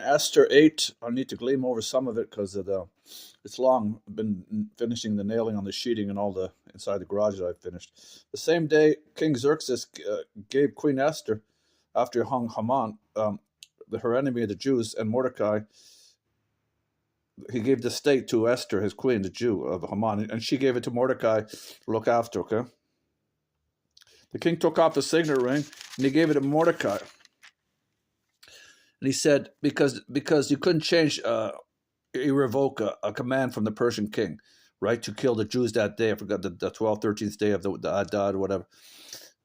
Esther 8. I need to gleam over some of it because it's long. I've been finishing the nailing on the sheeting and all the inside the garage that I finished. The same day, King Xerxes gave Queen Esther, after hung Haman, her enemy of the Jews, and Mordecai, he gave the state to Esther, his queen, the Jew of Haman, and she gave it to Mordecai to look after. Okay. The king took off the signet ring and he gave it to Mordecai. And he said, because you couldn't change, you revoke a command from the Persian king, right, to kill the Jews that day. I forgot the 12th, 13th day of the Adad or whatever.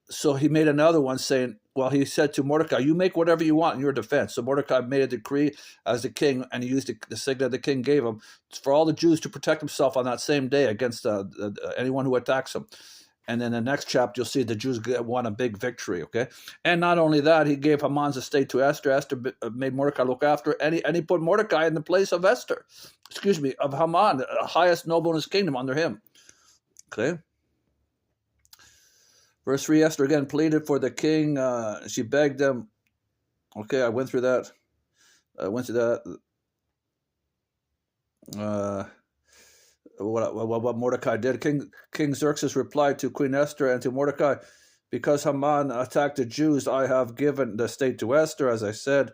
So he made another one saying, well, he said to Mordecai, you make whatever you want in your defense. So Mordecai made a decree as the king, and he used the signet the king gave him for all the Jews to protect himself on that same day against anyone who attacks him. And then the next chapter, you'll see the Jews won a big victory, okay? And not only that, he gave Haman's estate to Esther. Esther made Mordecai look after, and he put Mordecai in the place of Esther, of Haman, the highest noble in his kingdom, under him, okay? Verse 3, Esther again pleaded for the king. She begged him. Okay, I went through that. What Mordecai did. King Xerxes replied to Queen Esther and to Mordecai, because Haman attacked the Jews, I have given the state to Esther, as I said,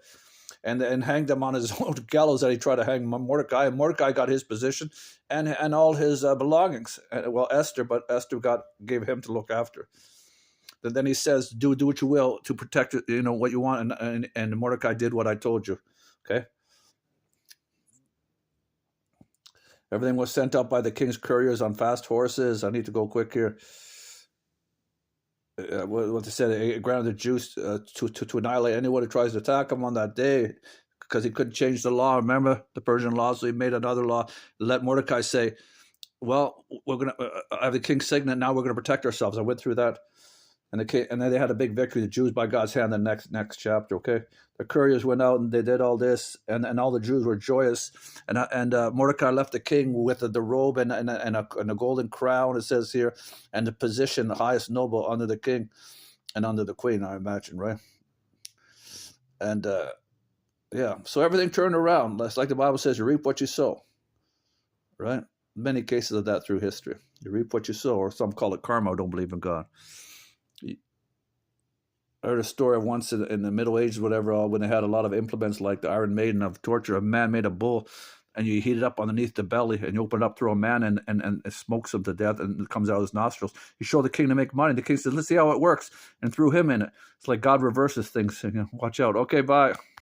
and hanged him on his own gallows that he tried to hang Mordecai. And Mordecai got his position and all his belongings. Well, Esther gave him to look after. Then he says, do what you will to protect what you want, and Mordecai did what I told you. Okay. Everything was sent up by the king's couriers on fast horses. I need to go quick here. What they said, it granted the Jews to annihilate anyone who tries to attack him on that day, because he couldn't change the law. Remember the Persian law, so he made another law. Let Mordecai say, well, we're going to have the king's signet, now we're going to protect ourselves. I went through that. And then they had a big victory, the Jews by God's hand, in the next chapter, okay? The couriers went out and they did all this, and all the Jews were joyous. And Mordecai left the king with the robe and a golden crown, it says here, and the position, the highest noble under the king and under the queen, I imagine, right? And yeah, so everything turned around. It's like the Bible says, you reap what you sow, right? Many cases of that through history. You reap what you sow, or some call it karma, don't believe in God. I heard a story of once in the Middle Ages, whatever, when they had a lot of implements like the Iron Maiden of torture. A man made a bull, and you heat it up underneath the belly, and you open it up through a man, and it smokes him to death, and it comes out of his nostrils. You show the king to make money. The king said, let's see how it works, and threw him in it. It's like God reverses things. Watch out. Okay, bye.